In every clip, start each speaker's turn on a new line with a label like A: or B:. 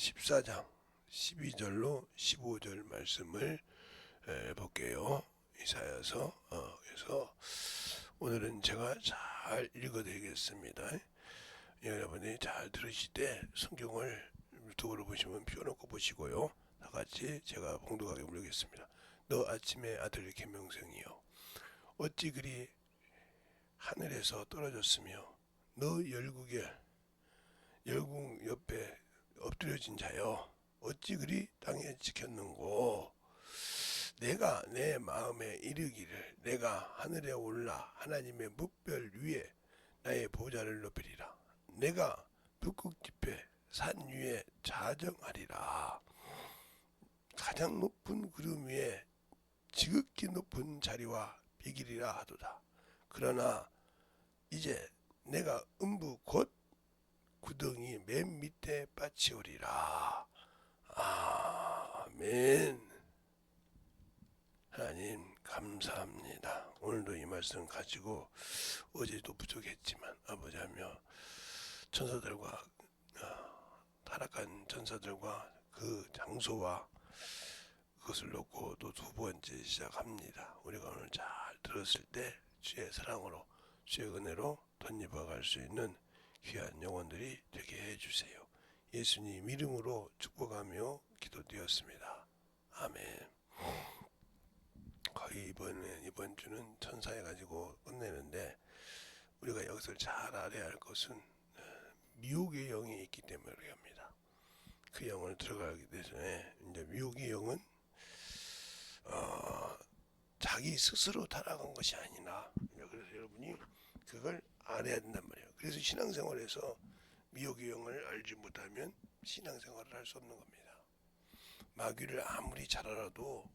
A: 14장 12절로 15절 말씀을 볼게요. 이사야서. 그래서 오늘은 제가 잘 읽어드리겠습니다. 여러분이 잘 들으실 때 성경을 유튜브로 보시면 펴놓고 보시고요. 다 같이 제가 봉독하게 부르겠습니다. 너 아침의 아들 계명성이여, 어찌 그리 하늘에서 떨어졌으며, 너 열국 옆에 엎드려진 자여, 어찌 그리 땅에 지켰는고. 내가 내 마음에 이르기를, 내가 하늘에 올라 하나님의 뭇별 위에 나의 보좌를 높이리라. 내가 북극 지폐 산 위에 자정하리라. 가장 높은 구름 위에 지극히 높은 자리와 비기리라 하도다. 그러나 이제 내가 음부 곧 구덩이 맨 밑에 빠치오리라. 아멘. 하나님 감사합니다. 오늘도 이 말씀 가지고 어제도 부족했지만 아버지하며 천사들과 타락한 천사들과 그 장소와 그것을 놓고 또 두 번째 시작합니다. 우리가 오늘 잘 들었을 때 주의 사랑으로 주의 은혜로 덧입어 갈 수 있는 귀한 영혼들이 되게 해주세요. 예수님 이름으로 축복하며 기도드렸습니다. 아멘. 거의 이번 주는 천사해 가지고 끝내는데, 우리가 여기서 잘 알아야 할 것은 미혹의 영이 있기 때문에 그렇게 합니다. 그 영을 들어가기 전에 이제 미혹의 영은 자기 스스로 타락한 것이 아니라, 그래서 여러분이 그걸 알아야 된단 말이에요. 그래서 신앙생활에서 미혹의 영을 알지 못하면 신앙생활을 할 수 없는 겁니다. 마귀를 아무리 잘 알아도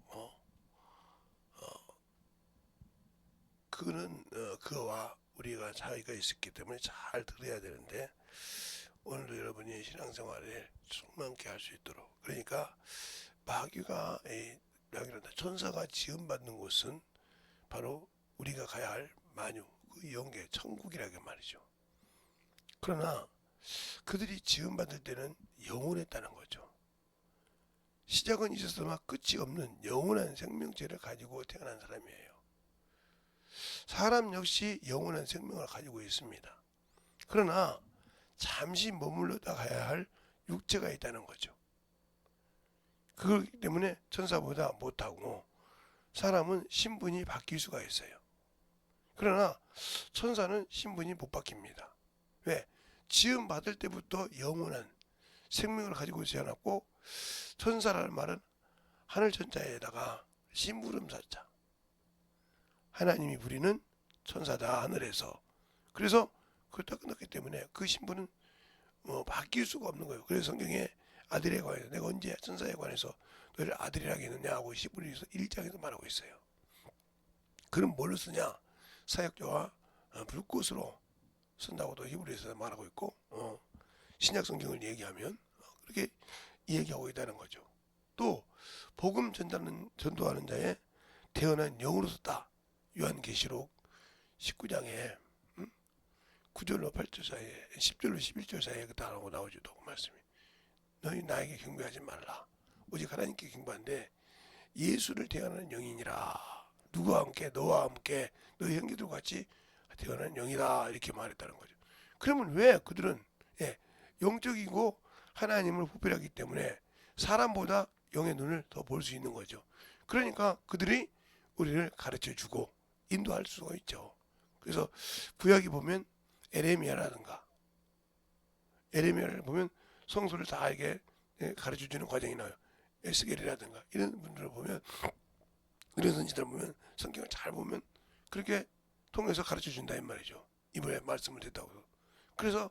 A: 그는 그와 우리가 차이가 있었기 때문에 잘 들어야 되는데, 오늘도 여러분이 신앙생활에 충만케 할 수 있도록, 그러니까 마귀가 천사가 지음받는 곳은 바로 우리가 가야 할 만유, 그 영계 천국이라고 말이죠. 그러나 그들이 지음받을 때는 영원했다는 거죠. 시작은 있었으나 끝이 없는 영원한 생명체를 가지고 태어난 사람이에요. 사람 역시 영원한 생명을 가지고 있습니다. 그러나 잠시 머물렀다 가야 할 육체가 있다는 거죠. 그렇기 때문에 천사보다 못하고 사람은 신분이 바뀔 수가 있어요. 그러나 천사는 신분이 못 바뀝니다. 왜? 지음 받을 때부터 영원한 생명을 가지고 있지 않았고, 천사라는 말은 하늘 천자에다가 심부름사자, 하나님이 부리는 천사다 하늘에서. 그래서 그걸 딱 끝났기 때문에 그 신분은 바뀔 수가 없는 거예요. 그래서 성경에 아들에 관해서, 내가 언제 천사에 관해서 너를 아들이라 하겠느냐 하고 히브리서 1장에서 말하고 있어요. 그럼 뭘로 쓰냐? 사역자와 불꽃으로 쓴다고도 히브리서에서 말하고 있고, 신약 성경을 얘기하면 그렇게 얘기하고 있다는 거죠. 또 복음 전도하는 자의 태어난 영으로 썼다. 요한계시록 19장에 9절로 8절 사이에, 10절로 11절 사이에 그다 나오죠. 그 말씀이, 너희 나에게 경배하지 말라, 오직 하나님께 경배한데 예수를 태어나는 영이니라. 누구와 함께? 너와 함께 너희 형제들과 같이 태어나는 영이다, 이렇게 말했다는 거죠. 그러면 왜 그들은 영적이고 하나님을 부패하기 때문에 사람보다 영의 눈을 더 볼 수 있는 거죠. 그러니까 그들이 우리를 가르쳐주고 인도할 수가 있죠. 그래서 구약이 보면 에레미야라든가, 에레미야를 보면 성소를 다 이게 가르쳐주는 과정이 나와요. 에스겔이라든가 이런 분들을 보면, 이런 선지들을 보면, 성경을 잘 보면 그렇게 통해서 가르쳐준다 이 말이죠. 이번에 말씀을 듣다고. 그래서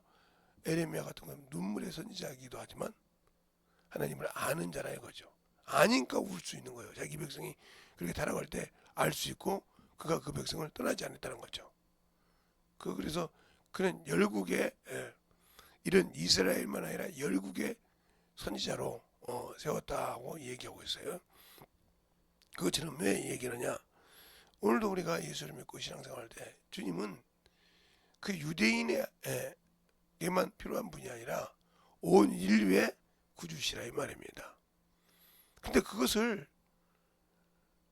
A: 에레미야 같은 건 눈물의 선지자이기도 하지만 하나님을 아는 자라 이거죠. 아니까 울 수 있는 거예요. 자기 백성이 그렇게 타락할 때 알 수 있고, 그가 그 백성을 떠나지 않았다는 거죠. 그래서 그는 열국의 이런 이스라엘만 아니라 열국의 선지자로 세웠다고 얘기하고 있어요. 그것처럼 왜 얘기하느냐? 오늘도 우리가 예수를 믿고 신앙생활할 때 주님은 그 유대인에게만 필요한 분이 아니라 온 인류의 구주시라 이 말입니다. 근데 그것을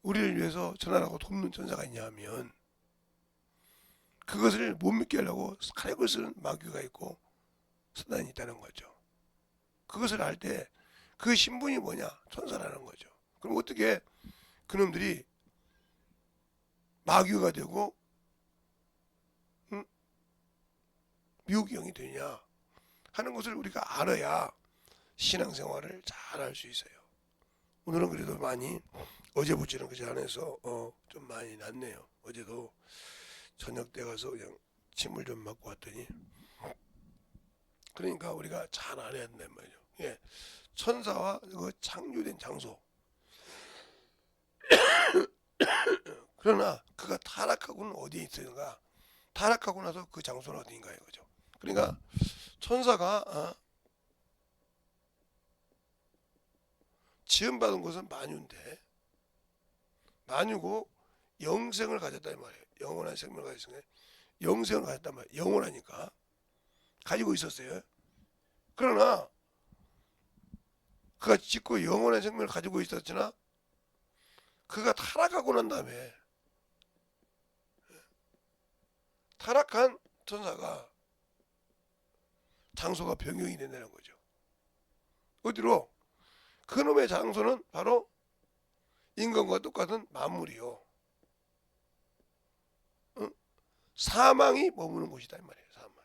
A: 우리를 위해서 전하라고 돕는 천사가 있냐 하면 그것을 못 믿게 하려고 사력을 쓰는 마귀가 있고 사단이 있다는 거죠. 그것을 알 때 그 신분이 뭐냐? 천사라는 거죠. 그럼 어떻게 그놈들이 마귀가 되고 미혹의 영이 되냐 하는 것을 우리가 알아야 신앙생활을 잘 할 수 있어요. 오늘은 그래도 많이 어제부터는 그저 안에서 좀 많이 낫네요. 어제도 저녁 때 가서 그냥 침을 좀 맞고 왔더니 그러니까 우리가 잘 알아야 된단 말이죠. 예. 천사와 그 창조된 장소. 그러나 그가 타락하고는 어디에 있었는가? 타락하고 나서 그 장소는 어디인가요, 그죠? 그러니까 천사가 지음받은 것은 만유인데 만유고 영생을 가졌단 말이에요. 영원한 생명을 가졌으니 영생을 가졌단 말이에요. 영원하니까 가지고 있었어요. 그러나 그가 짓고 영원한 생명을 가지고 있었으나 그가 타락하고 난 다음에 타락한 천사가 장소가 변경이 된다는 거죠. 어디로? 그놈의 장소는 바로 인간과 똑같은 만물이요. 사망이 머무는 곳이다 이 말이에요. 사망.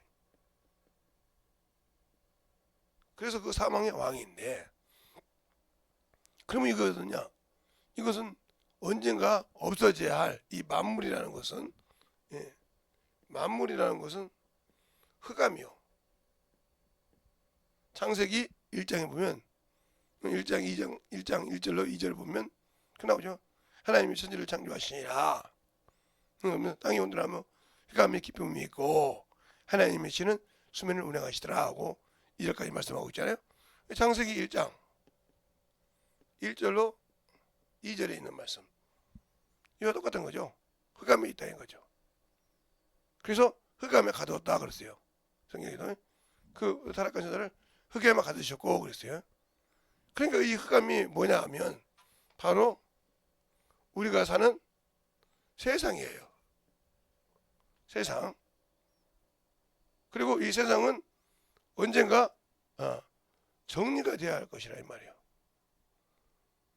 A: 그래서 그 사망의 왕인데 그러면 이것은요. 이것은 언젠가 없어져야 할 이 만물이라는 것은 만물이라는 것은 흑암이요. 창세기 1장에 보면 1장 1절로 2절 보면 그 나오죠. 하나님이 천지를 창조하시니라. 그러면 땅이 온전하며 흑암의 깊음이 있고 하나님의 신은 수면을 운행하시더라 하고 2절까지 말씀하고 있잖아요. 창세기 1장 1절로 2절에 있는 말씀 이와 똑같은 거죠. 흑암에 있다는 거죠. 그래서 흑암에 가두었다 그랬어요. 성경에도 그 타락한 천사를 흑암에 가두셨고 그랬어요. 그러니까 이 흑암이 뭐냐 하면 바로 우리가 사는 세상이에요. 세상. 그리고 이 세상은 언젠가 정리가 돼야 할 것이라 이 말이에요.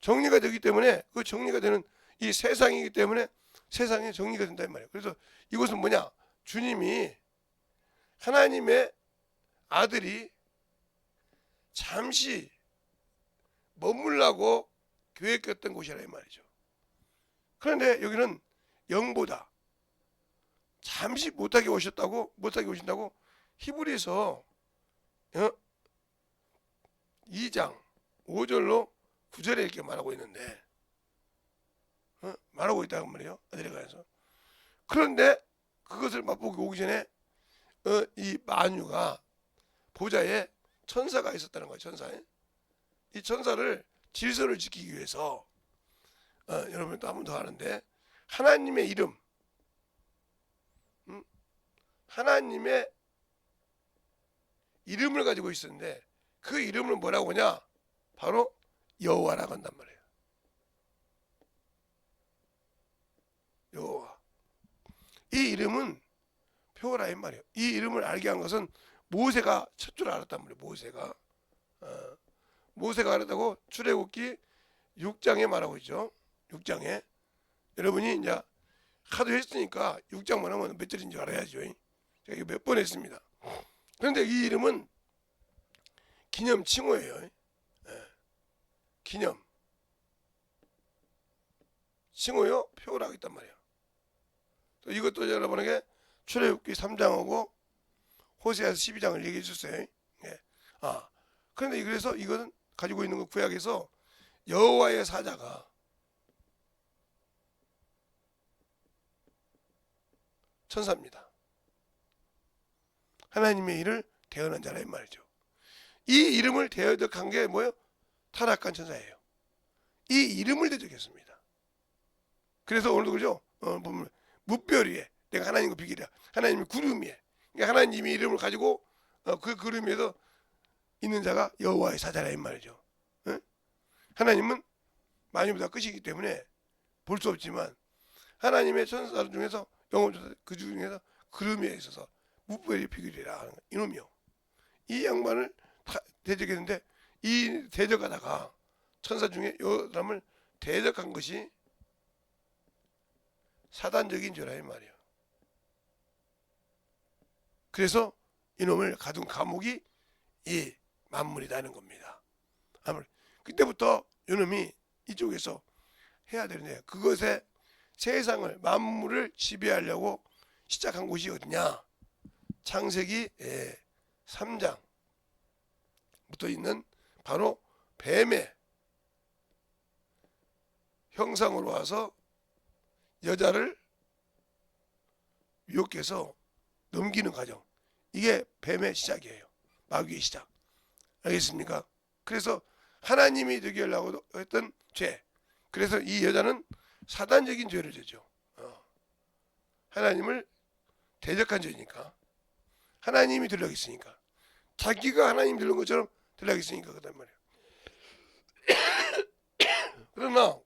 A: 정리가 되기 때문에 그 정리가 되는 이 세상이기 때문에 세상에 정리가 된다 이 말이에요. 그래서 이것은 뭐냐? 주님이 하나님의 아들이 잠시 머물라고 계획했던 곳이라 이 말이죠. 그런데 여기는 영보다 잠시 못하게 오신다고 히브리서 2장 5절로 9절에 이렇게 말하고 있는데 말하고 있다고 말이에요. 아들에 관해서. 그런데 그것을 맛보고 오기 전에 이 만유가 보좌에 천사가 있었다는 거예요. 천사에. 이 천사를 질서를 지키기 위해서 여러분 또 한 번 더 하는데 하나님의 이름 하나님의 이름을 가지고 있었는데 그 이름을 뭐라고 하냐? 바로 여호와라고 한단 말이에요. 여호와. 이 이름은 표라인 말이에요. 이 이름을 알게 한 것은 모세가 첫 줄 알았단 말이에요. 모세가 알았다고 출애굽기 6장에 말하고 있죠. 6장에 여러분이 이제 하도 했으니까 6장만 하면 몇 절인지 알아야죠. 제가 이거 몇 번 했습니다. 그런데 이 이름은 기념 칭호예요. 기념 칭호요 표라고 있단 말이에요. 또 이것도 여러분에게 출애굽기 3장하고 호세아서 12장을 얘기해 줬어요. 그런데 그래서 이거는 가지고 있는 거 구약에서 여호와의 사자가 천사입니다. 하나님의 일을 대언한 자라 이 말이죠. 이 이름을 대적한 게 뭐예요? 타락한 천사예요. 이 이름을 대적했습니다. 그래서 오늘도 그러죠. 보면 무별 위에 내가 하나님과 비교리야. 하나님이 구름 위에. 그러니까 하나님이 이름을 가지고 그 구름 위에서 있는 자가 여호와의 사자라 이 말이죠. 응? 하나님은 만유보다 끝이기 때문에 볼 수 없지만 하나님의 천사 중에서 영혼조사 그 중에서 그름에 있어서 무부의 비결이라 하는 이놈이요. 이 양반을 대적했는데 이 대적하다가 천사 중에 이 사람을 대적한 것이 사단적인 죄라 이 말이에요. 그래서 이놈을 가둔 감옥이 이 만물이라는 겁니다. 그때부터 이놈이 이쪽에서 해야 되는데 그것에 세상을 만물을 지배하려고 시작한 곳이 어디냐? 창세기 3장부터 있는 바로 뱀의 형상으로 와서 여자를 유혹해서 넘기는 과정. 이게 뱀의 시작이에요. 마귀의 시작. 알겠습니까? 그래서 하나님이 되게 하려고 했던 죄. 그래서 이 여자는 사단적인 죄를 지죠. 하나님을 대적한 죄니까. 하나님이 들락있으니까. 자기가 하나님 들은 것처럼 들락있으니까 그단 말이에요. 그러나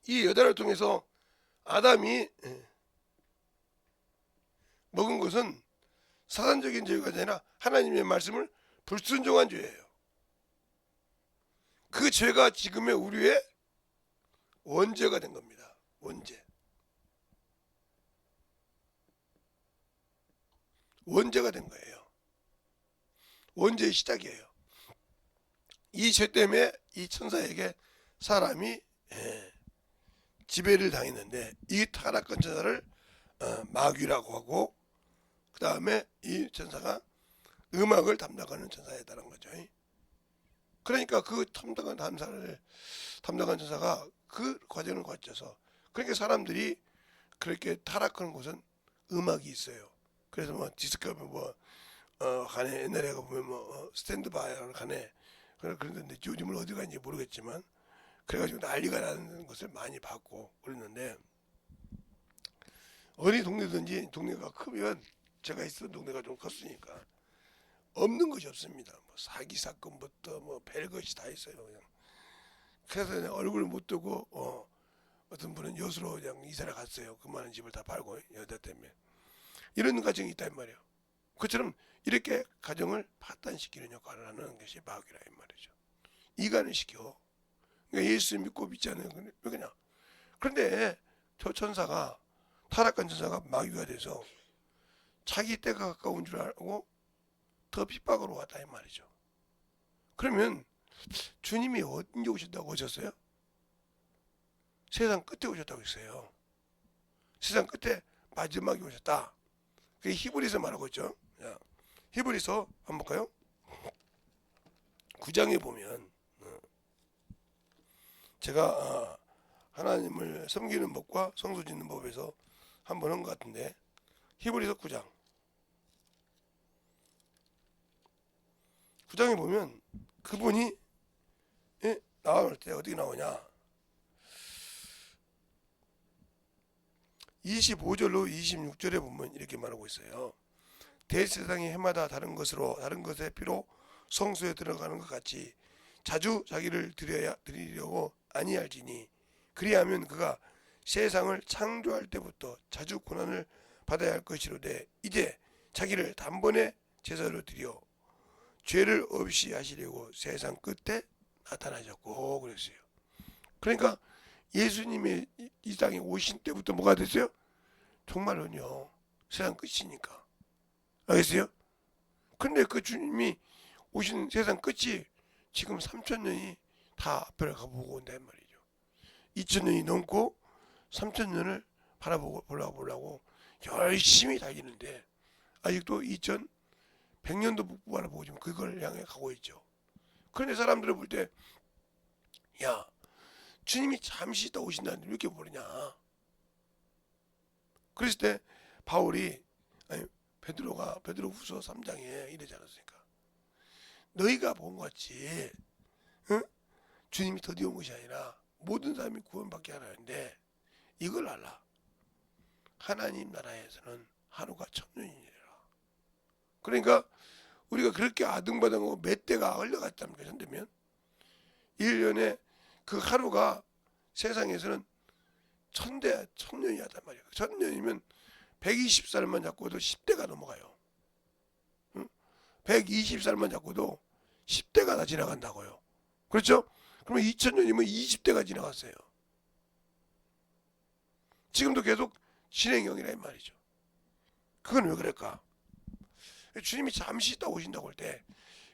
A: 이 여자를 통해서 아담이 먹은 것은 사단적인 죄가 아니라 하나님의 말씀을 불순종한 죄예요. 그 죄가 지금의 우리의 원죄가 된 겁니다. 원죄가 된 거예요. 원죄의 시작이에요. 이 죄 때문에 이 천사에게 사람이 지배를 당했는데 이 타락한 천사를 마귀라고 하고 그 다음에 이 천사가 음악을 담당하는 천사였다는 거죠. 그러니까 그 담당한 천사가 그 과정을 거쳐서 그러니까 사람들이 그렇게 타락하는 곳은 음악이 있어요. 그래서 뭐 디스크 간에 옛날에 보면 스탠드바이를 간에 그런데 요즘은 어디 갔는지 모르겠지만 그래가지고 난리가 나는 것을 많이 봤고 그랬는데 어디 동네든지 동네가 크면 제가 있던 동네가 좀 컸으니까 없는 것이 없습니다. 뭐 사기 사건부터 뭐 별것이 다 있어요. 그냥. 그래서 얼굴을 못 뜨고 어떤 분은 여수로 그냥 이사를 갔어요. 그 많은 집을 다 팔고 여자 때문에 이런 가정이 있단 말이에요. 그처럼 이렇게 가정을 파탄시키는 역할을 하는 것이 마귀라 이 말이죠. 이간을 시켜. 그러니까 예수 믿고 믿지 않는 왜 그냥. 그런데 저 천사가 타락한 천사가 마귀가 돼서 자기 때가 가까운 줄 알고 더 핍박으로 왔다 이 말이죠. 그러면 주님이 언제 오셨다고 하셨어요? 세상 끝에 오셨다고 했어요. 세상 끝에 마지막에 오셨다. 그게 히브리서 말하고 있죠. 히브리서 한번 볼까요? 9장에 보면 제가 하나님을 섬기는 법과 성수 짓는 법에서 한번 한 것 같은데 히브리서 9장에 보면 그분이 나올 때 어떻게 나오냐 25절로 26절에 보면 이렇게 말하고 있어요. 대세상이 해마다 다른 것의 피로 성소에 들어가는 것 같이 자주 자기를 드리려고 아니할지니 그리하면 그가 세상을 창조할 때부터 자주 고난을 받아야 할 것이로되 이제 자기를 단번에 제사로 드려 죄를 없이 하시려고 세상 끝에 나타나셨고 그랬어요. 그러니까 예수님의 이 땅에 오신 때부터 뭐가 됐어요? 정말은요 세상 끝이니까. 알겠어요? 근데 그 주님이 오신 세상 끝이 지금 3,000년이 다 앞을 가보고 온단 말이죠. 2,000년이 넘고 3,000년을 바라보려고 열심히 달리는데 아직도 2,100년도 못 바라보고 지금 그걸 향해 가고 있죠. 그런데 사람들을 볼 때 야 주님이 잠시 있다 오신다는데 왜 이렇게 모르냐. 그랬을 때 바울이 베드로후서 3장에 이러지 않았습니까? 너희가 본 것 같이 주님이 드디어 온 것이 아니라 모든 사람이 구원받게 하라는데 이걸 알라. 하나님 나라에서는 하루가 1,000년이니라. 그러니까 우리가 그렇게 아등바등 하고 몇 대가 흘러갔답니까? 현대면 1년에 그 하루가 세상에서는 1000년이 하단 말이에요. 1000년이면 120살만 잡고도 10대가 넘어가요. 120살만 잡고도 10대가 다 지나간다고요. 그렇죠? 그러면 2000년이면 20대가 지나갔어요. 지금도 계속 진행형이라 이 말이죠. 그건 왜 그럴까? 주님이 잠시 있다 오신다고 할 때,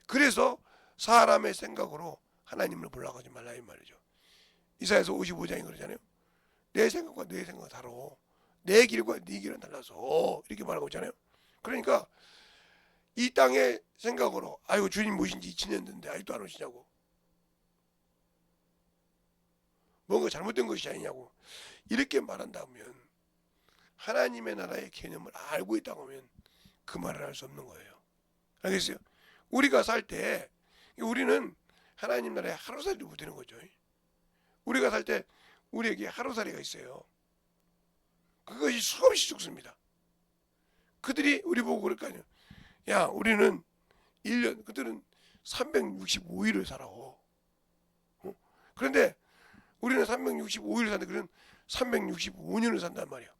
A: 그래서 사람의 생각으로 하나님을 몰라가지 말라 이 말이죠. 이사야서 55장이 그러잖아요. 내 생각과 내 생각은 다르고 내 길과 네 길은 달라서 이렇게 말하고 있잖아요. 그러니까 이 땅의 생각으로 아이고 주님 모신 지 2000년 됐는데 아직도 안 오시냐고, 뭔가 잘못된 것이 아니냐고 이렇게 말한다면 하나님의 나라의 개념을 알고 있다고 하면 그 말을 할 수 없는 거예요. 알겠어요? 우리가 살 때 우리는 하나님 나라에 하루살이도 못하는 거죠. 우리가 살 때 우리에게 하루살이가 있어요. 그것이 수없이 죽습니다. 그들이 우리 보고 그럴 거 아니에요. 야 우리는 1년, 그들은 365일을 살아. 그런데 우리는 365일을 사는데 그들은 365년을 산단 말이야.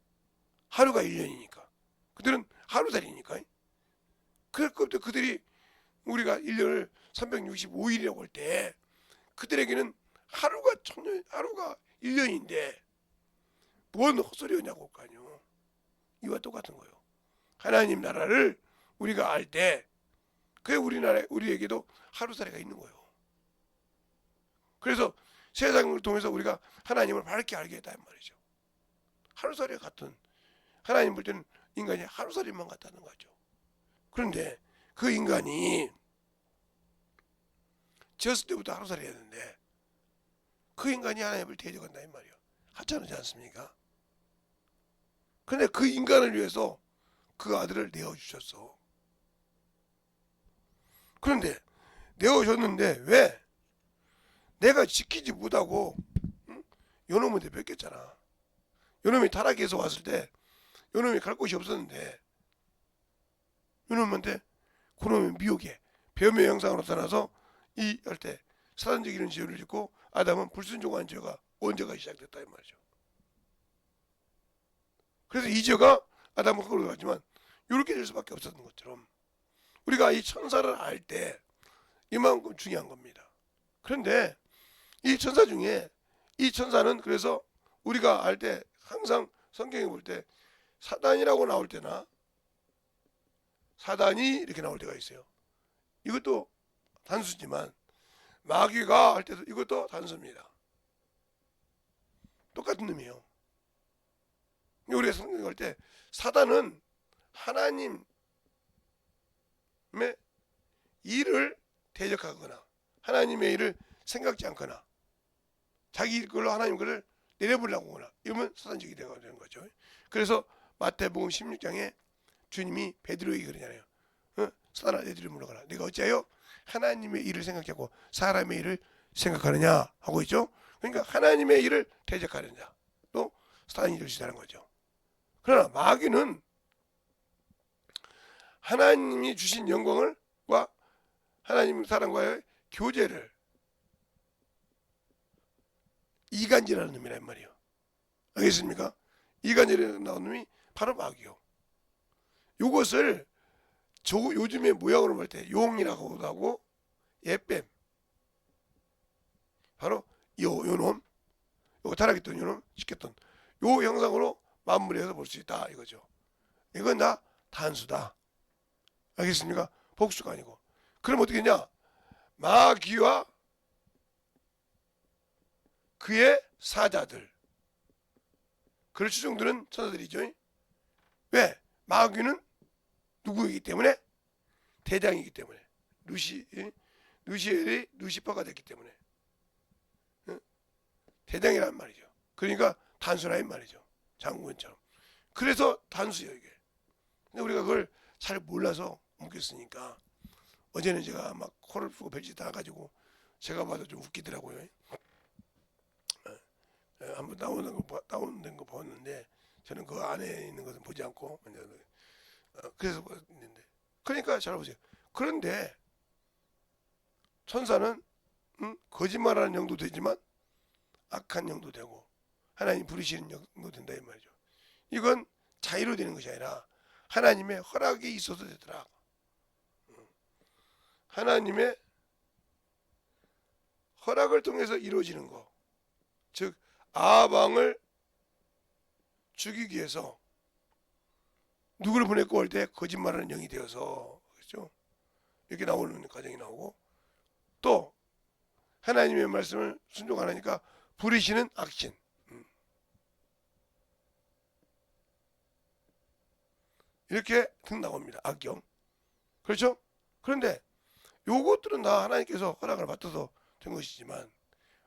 A: 하루가 1년이니까. 그들은 하루살이니까. 그럴것도 그들이 우리가 1년을 365일이라고 할 때 그들에게는 하루가 1000년, 하루가 1년인데 뭔 헛소리였냐고 할 거 아니에요. 이와 똑같은 거예요. 하나님 나라를 우리가 알 때 그게 우리에게도 하루살이가 있는 거예요. 그래서 세상을 통해서 우리가 하나님을 밝게 알게 했다 말이죠. 하루살이 같은, 하나님 볼 때는 인간이 하루살이만 같다는 거죠. 그런데 그 인간이 지었을 때부터 하루살이였는데 그 인간이 하나님을 대적한다 이 말이에요. 하찮지 않습니까? 그런데 그 인간을 위해서 그 아들을 내어주셨어. 그런데 내어줬는데 왜? 내가 지키지 못하고 요놈한테 뺏겼잖아. 요놈이 타락해서 왔을 때 요놈이 갈 곳이 없었는데 요놈한테 그놈의 미혹에 배움의 형상으로 나타나서 이 할 때 사단적인 죄를 짓고 아담은 불순종한 죄가 원죄가 시작됐다 이 말이죠. 그래서 이 죄가 아담은 그걸 가지만 이렇게 될 수밖에 없었던 것처럼 우리가 이 천사를 알 때 이만큼 중요한 겁니다. 그런데 이 천사 중에 이 천사는 그래서 우리가 알 때 항상 성경에 볼 때 사단이라고 나올 때나 사단이 이렇게 나올 때가 있어요. 이것도 단수지만 마귀가 할 때도 이것도 단수입니다. 똑같은 놈이에요. 우리가 성경 할 때 사단은 하나님의 일을 대적하거나 하나님의 일을 생각지 않거나 자기 걸로 하나님 것을 내려보려고 하거나 이러면 사단적이 되는 거죠. 그래서 마태복음 16장에 주님이 베드로에게 그러잖아요. 사단아 내 뒤를 물러가라. 내가 어찌하여 하나님의 일을 생각하고 사람의 일을 생각하느냐 하고 있죠. 그러니까 하나님의 일을 대적하는 자 또 사단이 될 수 있다는 거죠. 그러나 마귀는 하나님이 주신 영광을 과 하나님 사람과의 교제를 이간질하는 놈이란 말이에요. 알겠습니까? 이간질이라는 놈이 바로 마귀요. 이것을 요즘의 모양으로 볼 때 용이라고도 하고 예뱀, 바로 요놈, 요 타락했던 요놈, 시켰던 요 형상으로 맞물려서 볼 수 있다 이거죠. 이건 다 단수다. 알겠습니까? 복수가 아니고. 그럼 어떻게 했냐? 마귀와 그의 사자들, 그를 추종들은 천사들이죠. 왜? 마귀는 누구이기 때문에? 대장이기 때문에. 루시엘이 루시퍼가 됐기 때문에. 대장이란 말이죠. 그러니까 단수라는 말이죠. 장군처럼. 그래서 단수예요 이게. 근데 우리가 그걸 잘 몰라서 뭉겼으니까 어제는 제가 막 코를 풀고 벨짓 나가지고 제가 봐도 좀 웃기더라고요. 한번 다운된 거 봤는데 저는 그 안에 있는 것은 보지 않고 그래서 봤는데 그러니까 잘 보세요. 그런데 천사는 거짓말하는 영도 되지만 악한 영도 되고 하나님 부르시는 영도 된다 이 말이죠. 이건 자의로 되는 것이 아니라 하나님의 허락이 있어서 되더라. 하나님의 허락을 통해서 이루어지는 거. 즉 아방을 죽이기 위해서 누구를 보냈고 할 때 거짓말하는 영이 되어서, 그렇죠? 이렇게 나오는 과정이 나오고, 또 하나님의 말씀을 순종 안 하니까 부리시는 악신. 이렇게 등 나옵니다. 악영. 그렇죠? 그런데 요것들은 다 하나님께서 허락을 받아서 된 것이지만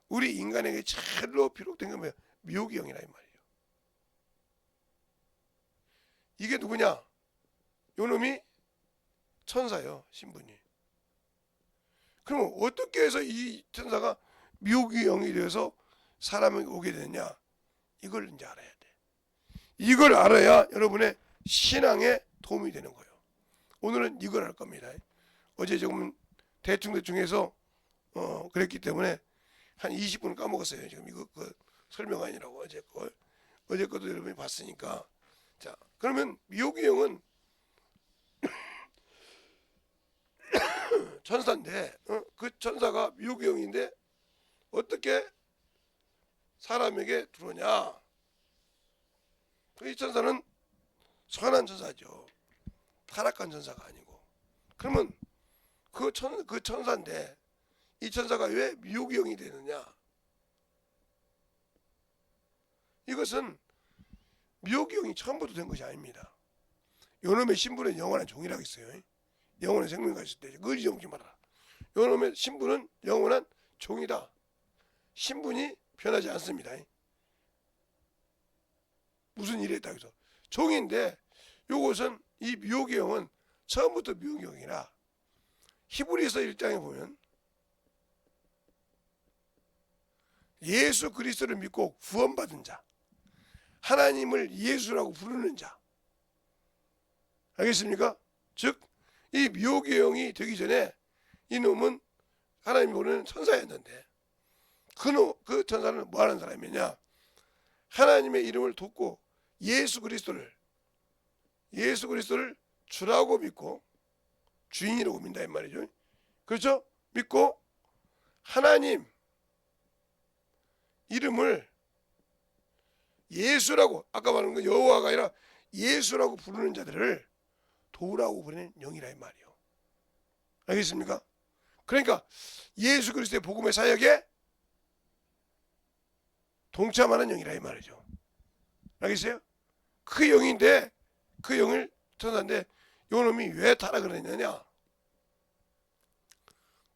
A: 우리 인간에게 제일로 비록된 게 뭐예요? 미혹의 영이라 이 말이에요. 이게 누구냐? 요놈이 천사예요. 신분이. 그러면 어떻게 해서 이 천사가 미혹의 영이 되어서 사람에게 오게 되느냐? 이걸 이제 알아야 돼. 이걸 알아야 여러분의 신앙에 도움이 되는 거예요. 오늘은 이걸 할 겁니다. 어제 조금 대충 해서 그랬기 때문에 한 20분 까먹었어요. 지금 이거 설명 아니라고 어제 것도 여러분이 봤으니까. 자, 그러면 미혹의 영은 천사인데 그 천사가 미혹의 영인데 어떻게 사람에게 들어오냐? 이 천사는 선한 천사죠. 타락한 천사가 아니고. 그러면 그 천사인데 이 천사가 왜 미혹의 영이 되느냐? 이것은 미혹의 영이 처음부터 된 것이 아닙니다. 요놈의 신분은 영원한 종이라고 있어요. 영원한 생명 가질 때 거짓 영지 말아라. 요놈의 신분은 영원한 종이다. 신분이 변하지 않습니다. 무슨 일이 있다 해서 종인데, 요것은 이 미혹의 영은 처음부터 미혹의 영이라 히브리서 1장에 보면 예수 그리스도를 믿고 구원받은 자, 하나님을 예수라고 부르는 자, 알겠습니까? 즉 이 미혹의 영이 되기 전에 이놈은 하나님이 보는 천사였는데 그 천사는 뭐하는 사람이냐? 하나님의 이름을 돕고 예수 그리스도를 주라고 믿고 주인이라고 믿는다 이 말이죠. 그렇죠? 믿고 하나님 이름을 예수라고, 아까 말한 거 여호와가 아니라 예수라고 부르는 자들을 도우라고 부르는 영이라 이 말이요. 알겠습니까? 그러니까 예수 그리스도의 복음의 사역에 동참하는 영이라 이 말이죠. 알겠어요? 그 영인데 그 영을 천사인데 요놈이 왜 타락을 했느냐?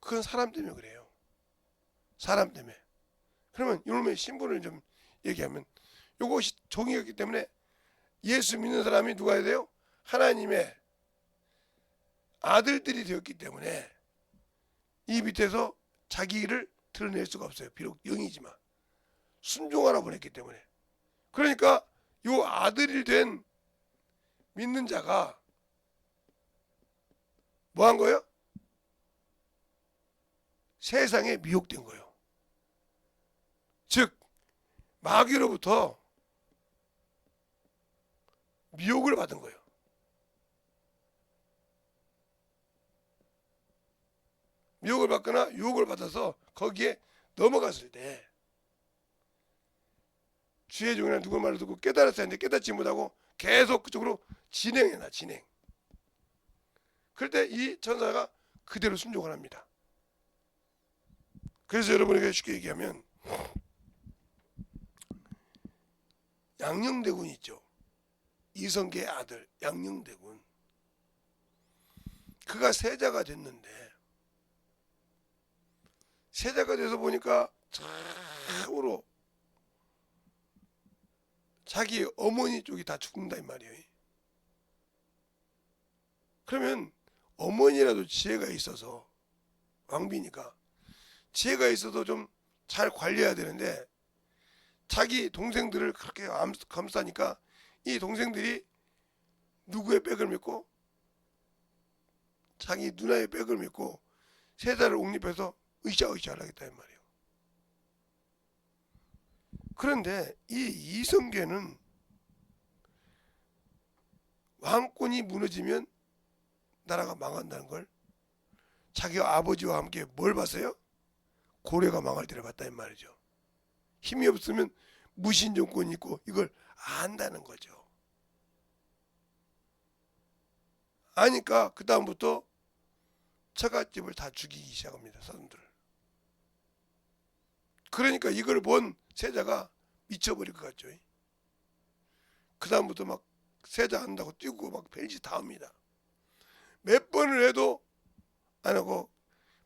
A: 그건 사람 때문에 그래요. 사람 때문에. 그러면 요놈의 신분을 좀 얘기하면 요것이 종이었기 때문에 예수 믿는 사람이 누가 해야 돼요? 하나님의 아들들이 되었기 때문에 이 밑에서 자기 일을 드러낼 수가 없어요. 비록 영이지만 순종하라 보냈기 때문에. 그러니까 요 아들이 된 믿는 자가 뭐 한 거예요? 세상에 미혹된 거예요. 즉 마귀로부터 미혹을 받은 거예요. 미혹을 받거나 유혹을 받아서 거기에 넘어갔을 때 주의 종이나 누구 말을 듣고 깨달았어야 하는데 깨닫지 못하고 계속 그쪽으로 진행. 그럴 때 이 천사가 그대로 순종을 합니다. 그래서 여러분에게 쉽게 얘기하면 양녕대군이 있죠. 이성계의 아들 양녕대군. 그가 세자가 됐는데 세자가 돼서 보니까 참으로 자기 어머니 쪽이 다 죽는다 이 말이에요. 그러면 어머니라도 지혜가 있어서, 왕비니까 지혜가 있어서 좀 잘 관리해야 되는데 자기 동생들을 그렇게 감싸니까 이 동생들이 누구의 백을 믿고 자기 누나의 백을 믿고 세자를 옹립해서 으쌰으쌰 하겠다 이 말이에요. 그런데 이 이성계는 왕권이 무너지면 나라가 망한다는 걸 자기 아버지와 함께 뭘 봤어요? 고려가 망할 때를 봤다 이 말이죠. 힘이 없으면 무신 정권이 있고 이걸 안다는 거죠. 아니까 그 다음부터 처갓집을 다 죽이기 시작합니다. 사람들을. 그러니까 이걸 본 세자가 미쳐버릴 것 같죠. 그 다음부터 막 세자 한다고 뛰고 막 별짓 다 합니다. 몇 번을 해도 안 하고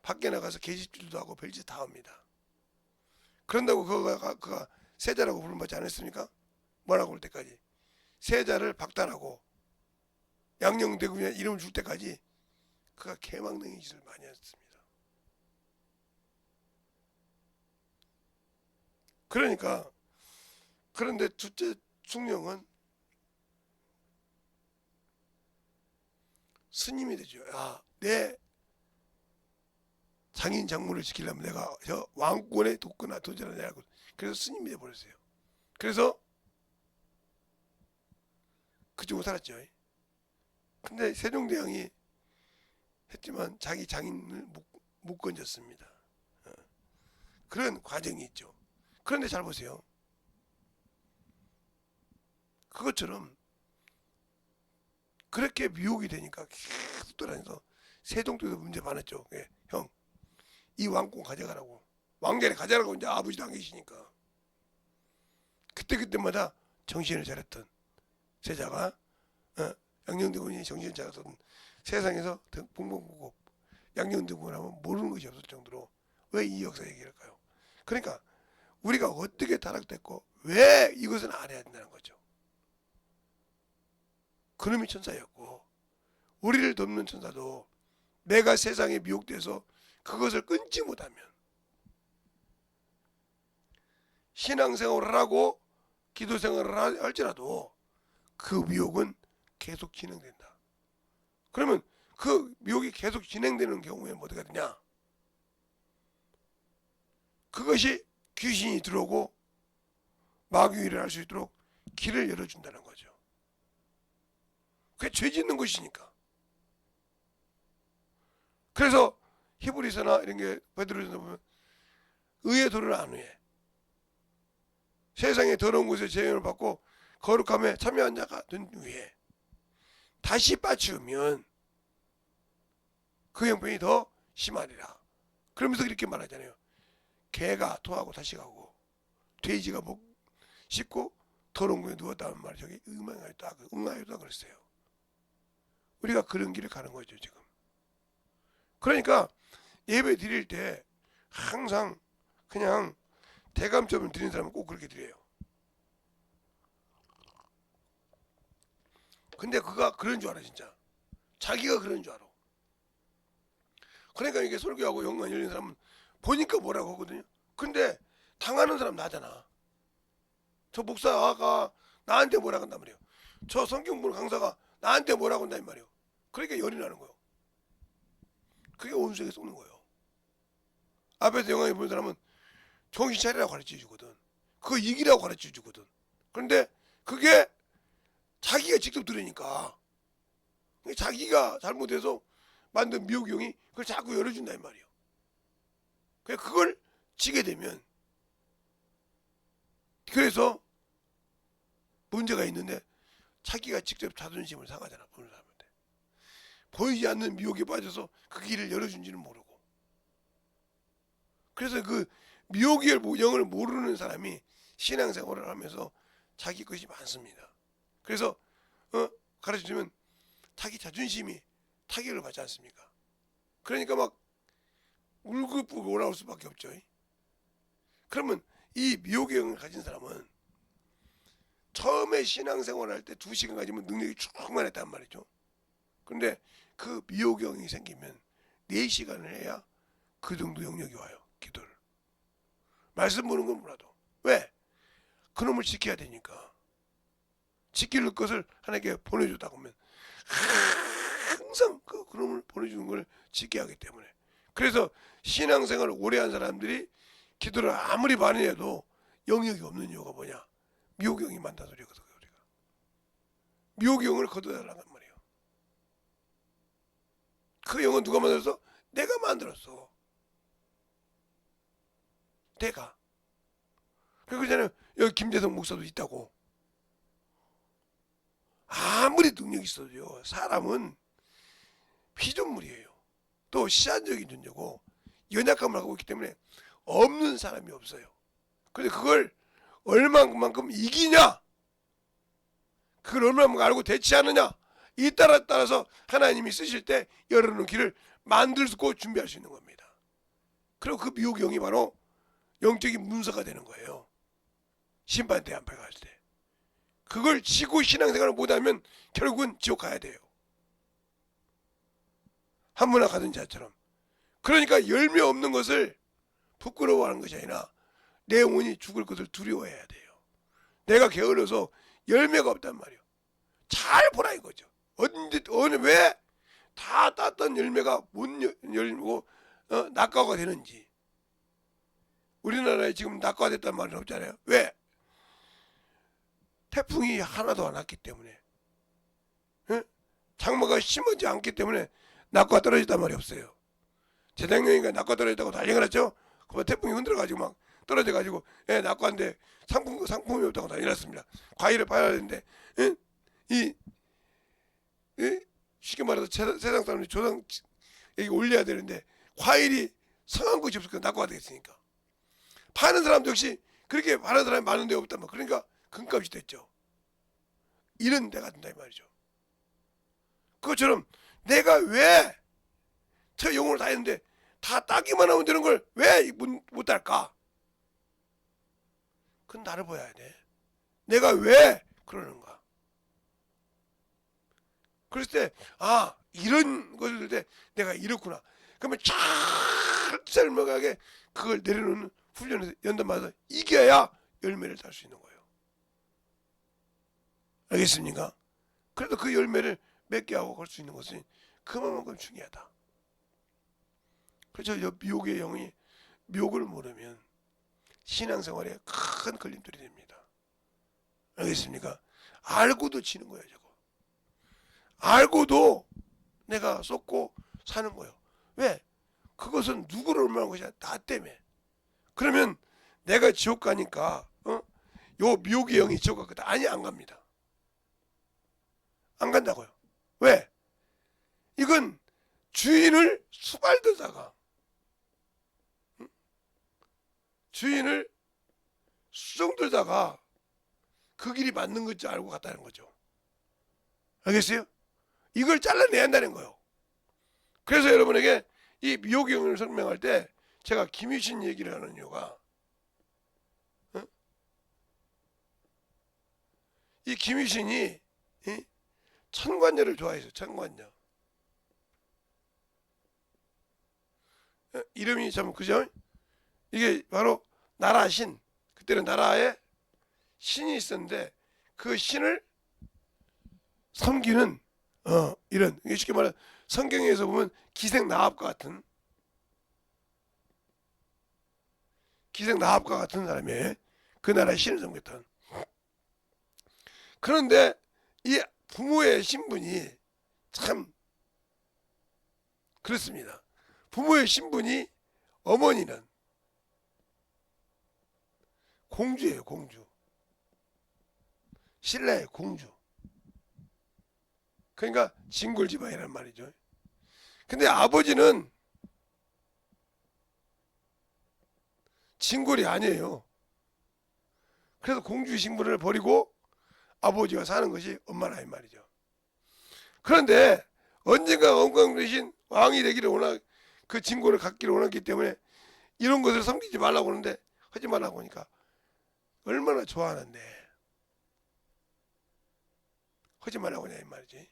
A: 밖에 나가서 계집질도 하고 별짓 다 합니다. 그런다고 그가 세자라고 부름받지 않았습니까? 뭐라고 할 때까지 세자를 박탈하고 양녕대군이라는 이름을 줄 때까지 그가 개망능의 짓을 많이 했습니다. 그러니까 그런데 둘째 숭령은 스님이 되죠. 내 장인 장모를 지키려면 내가 저 왕권에 돕거나 도전하냐고. 그래서 스님이 돼버렸어요. 그래서 그쪽으로 살았죠. 근데 세종대왕이 했지만 자기 장인을 못 건졌습니다. 그런 과정이 있죠. 그런데 잘 보세요. 그것처럼 그렇게 미혹이 되니까 계속 돌아다녀서 세종 때도 문제 많았죠. 형, 이 왕권 가져가라고. 왕자를 가져가라고 이제 아버지도 안 계시니까. 그때마다 정신을 차렸던 세자가 양녕대군이 정신을 차렸던 세상에서 봉봉보고 양녕대군 하면 모르는 것이 없을 정도로 왜 이 역사 얘기를 할까요? 그러니까 우리가 어떻게 타락됐고 왜 이것은 알아야 된다는 거죠. 그놈이 천사였고 우리를 돕는 천사도 내가 세상에 미혹돼서 그것을 끊지 못하면 신앙생활을 하고 기도생활을 할지라도 그 미혹은 계속 진행된다. 그러면 그 미혹이 계속 진행되는 경우에 어디가 되냐? 그것이 귀신이 들어오고 마귀일을 할 수 있도록 길을 열어준다는 거죠. 그게 죄 짓는 것이니까. 그래서 히브리서나 이런 게 베드로전서 보면 의의 도를 안 위해 세상의 더러운 곳에 재현을 받고 거룩함에 참여한 자가 된 후에 다시 빠치우면 그 형편이 더 심하리라. 그러면서 이렇게 말하잖아요. 개가 토하고 다시 가고 돼지가 목 씻고 더러운 곳에 누웠다는 말이 저기 응하였다 그랬어요. 우리가 그런 길을 가는 거죠 지금. 그러니까 예배 드릴 때 항상 그냥 대감점을 드리는 사람은 꼭 그렇게 드려요. 근데 그가 그런 줄 알아 진짜. 자기가 그런 줄 알아. 그러니까 이게 설교하고 연관 열린 사람은 보니까 뭐라고 하거든요. 근데 당하는 사람 나잖아. 저 목사가 나한테 뭐라고 한단 말이에요. 저 성경 보는 강사가 나한테 뭐라고 한단 말이에요. 그러니까 열이 나는 거예요. 그게 원수에게 쏘는 거예요. 앞에서 영광에 보는 사람은 정신 차리라고 가르쳐 주거든. 그거 이기라고 가르쳐 주거든. 그런데 그게 자기가 직접 들으니까 자기가 잘못해서 만든 미혹형이 그걸 자꾸 열어준다 이 말이에요. 그걸 지게 되면 그래서 문제가 있는데 자기가 직접 자존심을 상하잖아. 보는 사람한테. 보이지 않는 미혹에 빠져서 그 길을 열어준지는 모르고. 그래서 그 미혹의 영을 모르는 사람이 신앙생활을 하면서 자기 것이 많습니다. 그래서 가르쳐주면 자기 자존심이 타격을 받지 않습니까? 그러니까 막 울긋불긋 올라올 수밖에 없죠. 그러면 이 미혹의 영을 가진 사람은 처음에 신앙생활을 할 때 2시간 가지면 능력이 충만했단 말이죠. 그런데 그 미혹의 영이 생기면 4시간을 해야 그 정도 영역이 와요. 기도를. 말씀 보는 건 몰라도. 왜? 그놈을 지켜야 되니까. 지킬 것을 하나님께 보내줬다고 하면 항상 그 그놈을 보내주는 걸 지켜야 하기 때문에. 그래서 신앙생활을 오래 한 사람들이 기도를 아무리 많이 해도 영역이 없는 이유가 뭐냐? 미혹영이 많다는 소리거든. 우리가 미혹영을 거둬달라는 말이에요. 그 영은 누가 만들었어? 내가 만들었어. 내가. 그러잖아요. 여기 김대성 목사도 있다고. 아무리 능력이 있어도요, 사람은 피조물이에요. 또 시한적인 존재고 연약함을 하고 있기 때문에 없는 사람이 없어요. 그런데 그걸 얼마만큼 이기냐, 그걸 얼마만큼 알고 대치하느냐, 이 따라서 하나님이 쓰실 때 열어놓은 길을 만들고 준비할 수 있는 겁니다. 그리고 그 미혹의 영이 바로 영적인 문서가 되는 거예요. 심판대 앞에 갈 때. 그걸 지고 신앙생활을 못하면 결국은 지옥 가야 돼요. 한문화 가던 자처럼. 그러니까 열매 없는 것을 부끄러워하는 것이 아니라 내 영혼이 죽을 것을 두려워해야 돼요. 내가 게을러서 열매가 없단 말이에요. 잘 보라 이거죠. 왜 다 땄던 열매가 못 열고 낙과가 되는지. 우리나라에 지금 낙과됐단 말은 없잖아요. 왜? 태풍이 하나도 안 왔기 때문에, 장마가 심하지 않기 때문에 낙과 떨어졌단 말이 없어요. 재작년인가 낙과 떨어졌다고 난리가 났죠. 그 태풍이 흔들어가지고 막 떨어져가지고 낙과인데 상품이 없다고 난리 났습니다. 과일을 팔아야 되는데 쉽게 말해서 세상 사람들이 조상 여기 올려야 되는데 과일이 성한 것이 없으니까 낙과가 되겠으니까 파는 사람도 역시 그렇게 파는 사람이 많은데 없단 말이에요. 그러니까 금값이 됐죠. 이런 데가 된다 이 말이죠. 그것처럼 내가 왜 저 영혼을 다 했는데 다 따기만 하면 되는 걸 왜 못 딸까? 그건 나를 봐야 돼. 내가 왜 그러는가? 그랬을 때 이런 것을 들 때 내가 이렇구나. 그러면 잘 설명하게 그걸 내려놓는 훈련을 연단마다 이겨야 열매를 딸 수 있는 거예요. 알겠습니까? 그래도 그 열매를 맺게 하고 갈 수 있는 것은 그만큼 중요하다. 그래서 미혹의 영이 미혹을 모르면 신앙생활에 큰 걸림돌이 됩니다. 알겠습니까? 알고도 지는 거예요. 저거. 알고도 내가 쏟고 사는 거예요. 왜? 그것은 누구를 얼마나 것이야? 나 때문에. 그러면 내가 지옥 가니까 요 미혹의 영이 지옥 갔거든. 아니 안 갑니다. 안 간다고요. 왜? 이건 주인을 수발들다가 주인을 수정들다가 그 길이 맞는 것줄 알고 갔다는 거죠. 알겠어요? 이걸 잘라내야 한다는 거예요. 그래서 여러분에게 이 미혹의 영을 설명할 때 제가 김유신 얘기를 하는 이유가 이 김유신이 천관녀를 좋아해서 천관녀. 이름이 참 그죠? 이게 바로 나라신. 그때는 나라에 신이 있었는데 그 신을 섬기는 이런 쉽게 말해 성경에서 보면 기생나합과 같은 사람이에요. 그 나라의 신을 섬겼던. 그런데 이 부모의 신분이 참 그렇습니다. 부모의 신분이 어머니는 공주예요. 공주. 신라의 공주. 그러니까 진골지방이란 말이죠. 근데 아버지는 진골이 아니에요. 그래서 공주 신분을 버리고 아버지와 사는 것이 엄마라 이 말이죠. 그런데 언젠가 영광되신 왕이 되기를 그 진골을 갖기를 원했기 때문에 이런 것을 섬기지 말라고 하는데 하지 말라고 하니까 얼마나 좋아하는데 하지 말라고 하냐 이 말이지.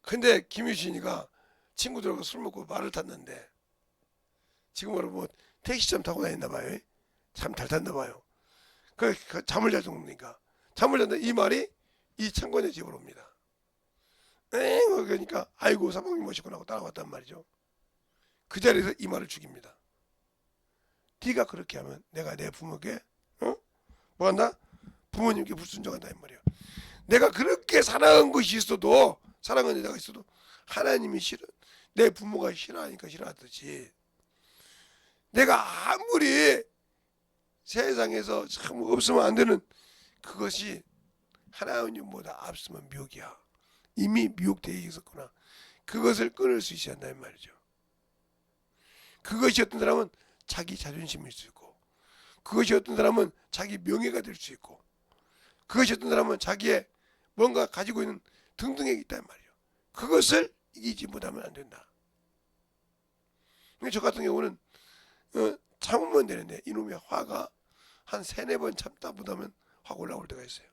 A: 근데 김유신이가 친구들하고 술 먹고 말을 탔는데 지금으로 뭐 택시점 타고 다녔나 봐요. 참 잘 탔나 봐요. 그 잠을 잘 주니까 잠을 잤는데 이 말이 이 창관의 집으로 옵니다. 그러니까 아이고 사모님 모시고 나고 따라왔단 말이죠. 그 자리에서 이 말을 죽입니다. 네가 그렇게 하면 내가 내 부모에게 뭐한다? 부모님께 불순종한다 이 말이에요. 내가 그렇게 사랑한 것이 있어도, 사랑하는 여자가 있어도 하나님이 싫어, 내 부모가 싫어하니까 싫어하듯이, 내가 아무리 세상에서 참 없으면 안 되는 그것이 하나님보다 앞서면 미혹이야. 이미 미혹되어 있었구나. 그것을 끊을 수 있어야 한다 이 말이죠. 그것이 어떤 사람은 자기 자존심일 수 있고, 그것이 어떤 사람은 자기 명예가 될 수 있고, 그것이 어떤 사람은 자기의 뭔가 가지고 있는 등등에 있단 말이에요. 그것을 이기지 못하면 안 된다. 저 같은 경우는 참으면 되는데 이놈의 화가 한 3-4번 참다 보다면 확 올라올 때가 있어요.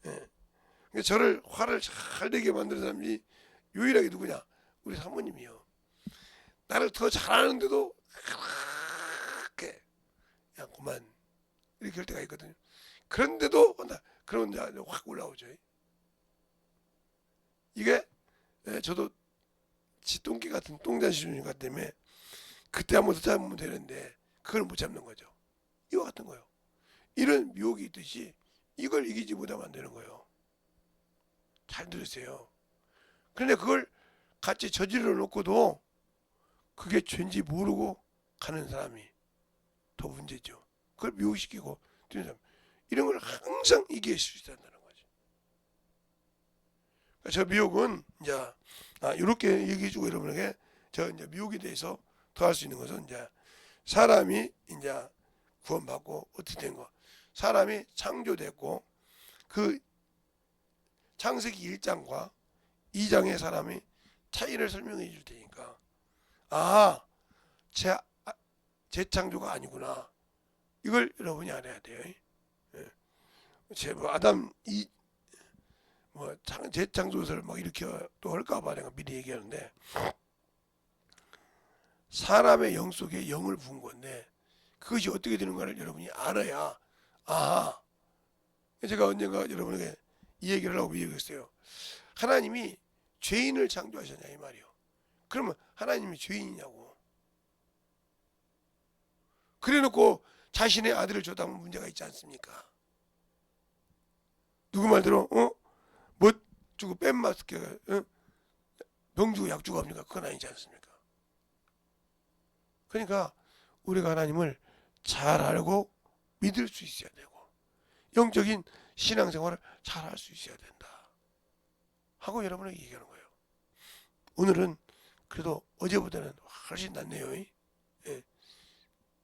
A: 예. 저를 화를 잘 내게 만드는 사람이 유일하게 누구냐? 우리 사모님이요. 나를 더 잘하는데도 그렇게 야 그만 이렇게 할 때가 있거든요. 그런데도 그런 확 올라오죠. 이게 저도 지똥기 같은 똥잔시주님 같기 때문에 그때 한번 더 잡으면 되는데 그걸 못 잡는 거죠. 이와 같은 거요. 이런 미혹이 있듯이 이걸 이기지 못하면 안 되는 거예요. 잘 들으세요. 그런데 그걸 같이 저질러 놓고도 그게 죄인지 모르고 가는 사람이 더 문제죠. 그걸 미혹시키고 뛰는 사람, 이런 걸 항상 이길 수 있다는 거죠. 저 미혹은 이제 이렇게 얘기해주고 여러분에게 저 이제 미혹에 대해서 더 할 수 있는 것은 이제 사람이 이제 구원받고 어떻게 된 거, 사람이 창조됐고 그 창세기 1장과 2장의 사람이 차이를 설명해 줄 테니까 재창조가 아니구나. 이걸 여러분이 알아야 돼요. 아담 재창조설 막 이렇게 또 할까봐 내가 미리 얘기하는데, 사람의 영 속에 영을 부은 건데 그것이 어떻게 되는가를 여러분이 알아야 제가 언젠가 여러분에게 이 얘기를 하고 얘기했어요. 하나님이 죄인을 창조하셨냐 이 말이요. 그러면 하나님이 죄인이냐고. 그래놓고 자신의 아들을 줬다면 문제가 있지 않습니까? 누구 말대로 뭐 주고 뺀 맞게 병 주고 약 주고 합니까? 그건 아니지 않습니까? 그러니까 우리가 하나님을 잘 알고 믿을 수 있어야 되고 영적인 신앙생활을 잘 할 수 있어야 된다 하고 여러분에게 얘기하는 거예요. 오늘은 그래도 어제보다는 훨씬 낫네요. 예.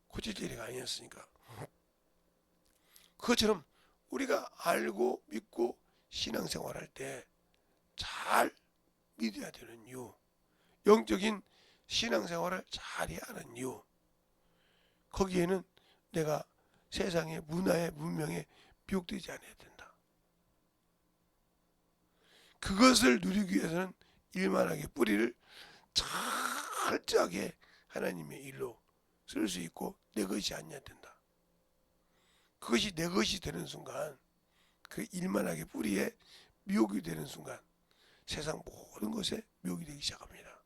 A: 고칠 일이 아니었으니까. 그것처럼 우리가 알고 믿고 신앙생활할 때 잘 믿어야 되는 이유, 영적인 신앙생활을 잘해야 하는 이유, 거기에는 내가 세상의 문화에 문명에 미혹되지 않아야 된다. 그것을 누리기 위해서는 일만하게 뿌리를 철저하게 하나님의 일로 쓸 수 있고 내 것이 아니어야 된다. 그것이 내 것이 되는 순간, 그 일만하게 뿌리에 미혹이 되는 순간 세상 모든 것에 미혹이 되기 시작합니다.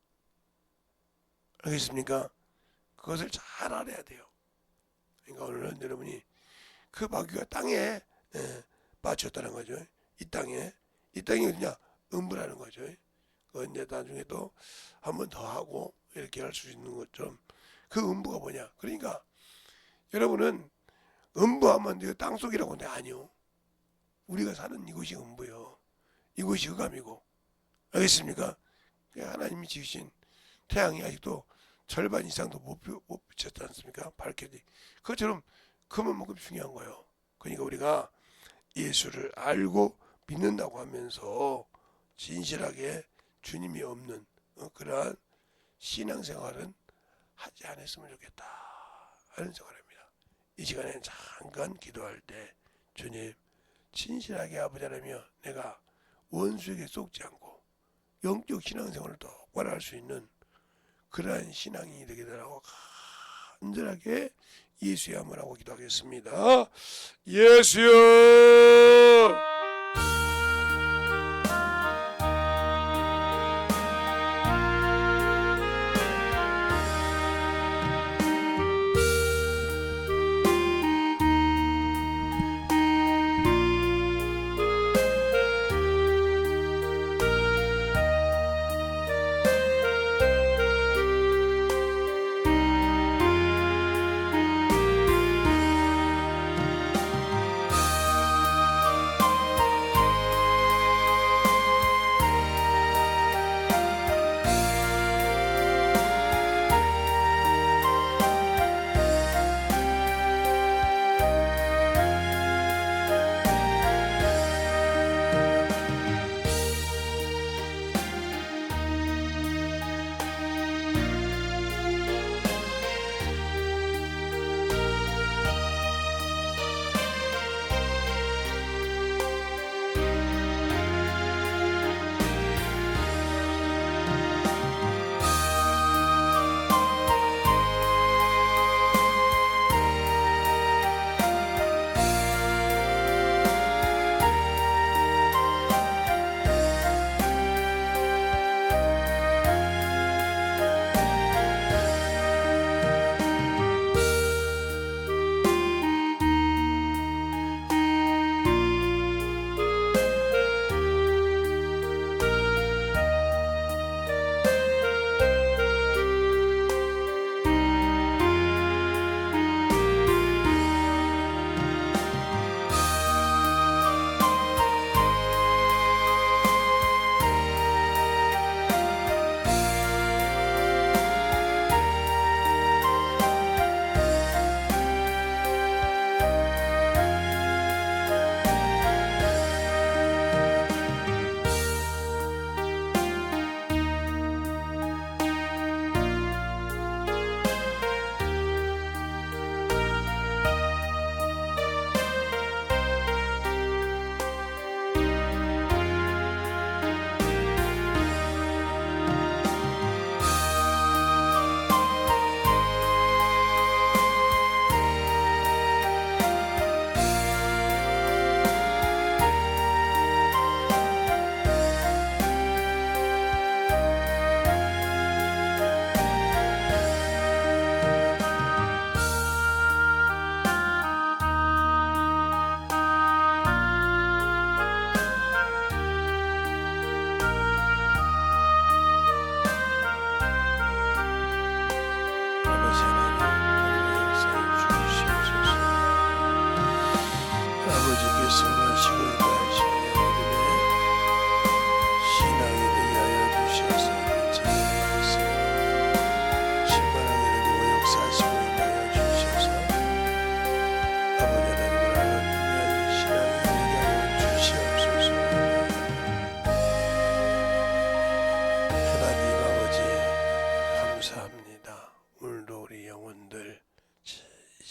A: 알겠습니까? 그것을 잘 알아야 돼요. 그러니까 오늘은 여러분이 그 마귀가 땅에 빠졌다는 거죠. 이 땅이 어디냐? 음부라는 거죠. 그 이제 나중에 또 한 번 더 하고 이렇게 할 수 있는 것처럼 그 음부가 뭐냐? 그러니까 여러분은 음부하면 이거 땅속이라고 하는데 아니요. 우리가 사는 이곳이 음부요. 이곳이 흑암이고. 알겠습니까? 하나님이 지으신 태양이 아직도 절반 이상도 못 비쳤지 않습니까? 밝혀지. 그것처럼 그만큼 중요한 거예요. 그러니까 우리가 예수를 알고 믿는다고 하면서 진실하게 주님이 없는 그러한 신앙생활은 하지 않았으면 좋겠다 하는 생각입니다. 이 시간에 잠깐 기도할 때 주님 진실하게 아버지 하나며 내가 원수에게 속지 않고 영적 신앙생활을 똑바로 할 수 있는 그러한 신앙이 되게 되라고 간절하게 예수의 이름으로 하고 기도하겠습니다. 예수여.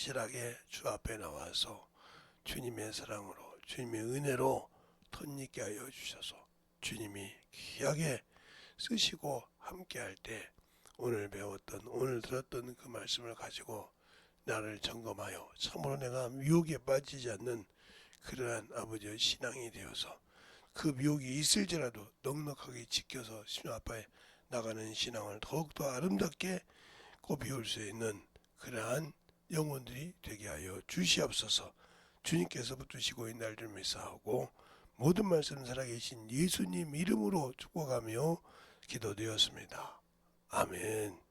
A: 진실하게 주 앞에 나와서 주님의 사랑으로 주님의 은혜로 덧입게 하여 주셔서 주님이 귀하게 쓰시고 함께할 때 오늘 배웠던 오늘 들었던 그 말씀을 가지고 나를 점검하여 참으로 내가 미혹에 빠지지 않는 그러한 아버지의 신앙이 되어서 그 미혹이 있을지라도 넉넉하게 지켜서 주님 앞에 나가는 신앙을 더욱더 아름답게 꽃피울 수 있는 그러한 영혼들이 되게 하여 주시옵소서. 주님께서 붙드시고 있는 날들 믿사하고 모든 말씀 살아계신 예수님 이름으로 축복하며 기도되었습니다. 아멘.